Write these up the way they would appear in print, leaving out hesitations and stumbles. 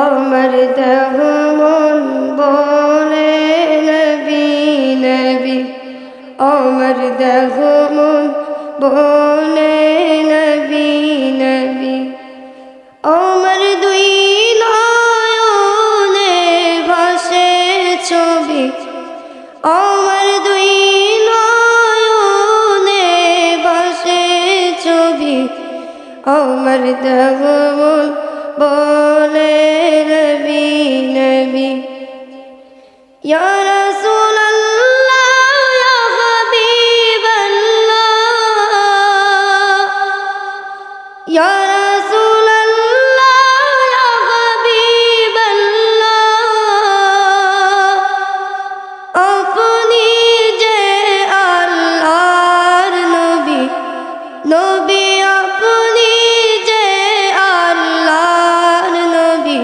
আমার দেহ মন বলে নবী নবী, আমার দেহ মন বলে নবী নবী। আমার দুই নয়নে ভাসে ছবি, আমার দুই নয়নে ভাসে ছবি। আমার দেহ মন বলে নবী নবী। ইয়া রাসূলুল্লাহ ইয়া হাবিবাল্লাহ, ইয়া রাসূলুল্লাহ ইয়া হাবিবাল্লাহ। আপনি যে আল্লাহর নবী, নবী আপনি যে আল্লাহর নবী।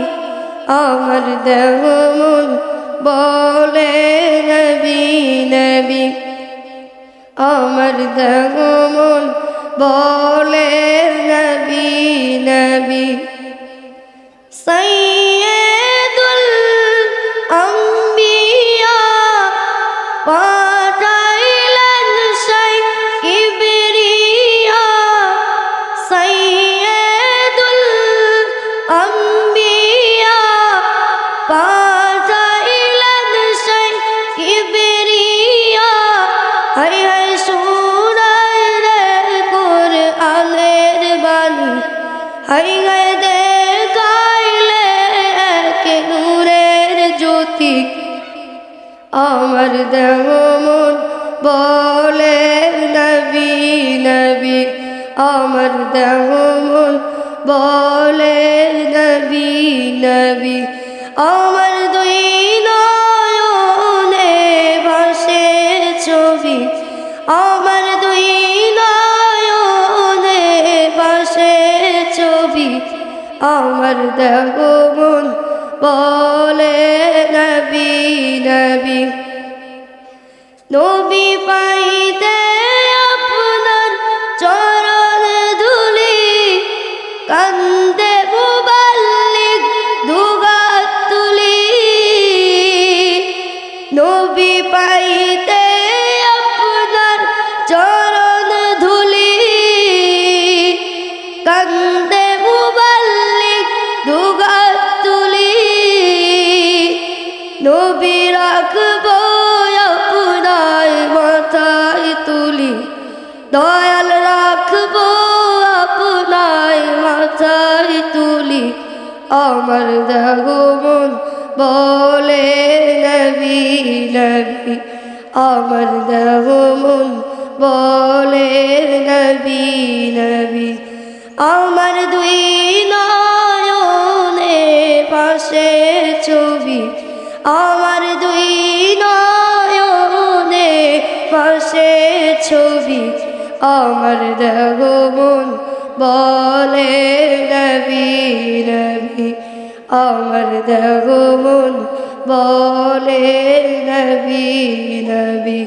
আমার দেহ মন বলে নবী নবী, আমার দেহ মন বলে নবী নবী। সাইয়্যিদুল আম্বিয়া পাঠাইলেন সেই কিবরিয়া, সাইয়্যিদুল আম্বিয়া পাঠাইলেন সেই কিবরিয়া। হায় হায় শুনাই রে কুরআনের বাণী, হায় হায় দেখাইলে এক নূরের জ্যোতি। আমার দেহ মন বলে নবী নবী, আমার দেহ মন বলে নবী নবী। আমার দুই নয়নে ভাসে ছবি, আমার দুই নয়নে ভাসে ছবি। আমার দেহ মন বলে নবী নবী। নবী পাইতে আপনার চরণ ধুলি, কান্দে মুবাল্লিগ দুগাত তুলি। নবী পাইতে আপনার চরণ ধুলি, কান্দে মুবাল্লিগ দুগাত তুলি। নবী রাখবো আপনার মাথায় তুলি, দয়াল রাখবো আপনার মাথায় তুলি। আমার দেহ মন বলে নবী নবী, আমার দেহ মন বলে নবী নবী। আমার দুই নয়নে ভাসে ছবি, আমার দুই নয়নে ভাসে ছবি। আমার দেহ মন বলে নবী নবী, আমার দেহ মন বলে নবী নবী।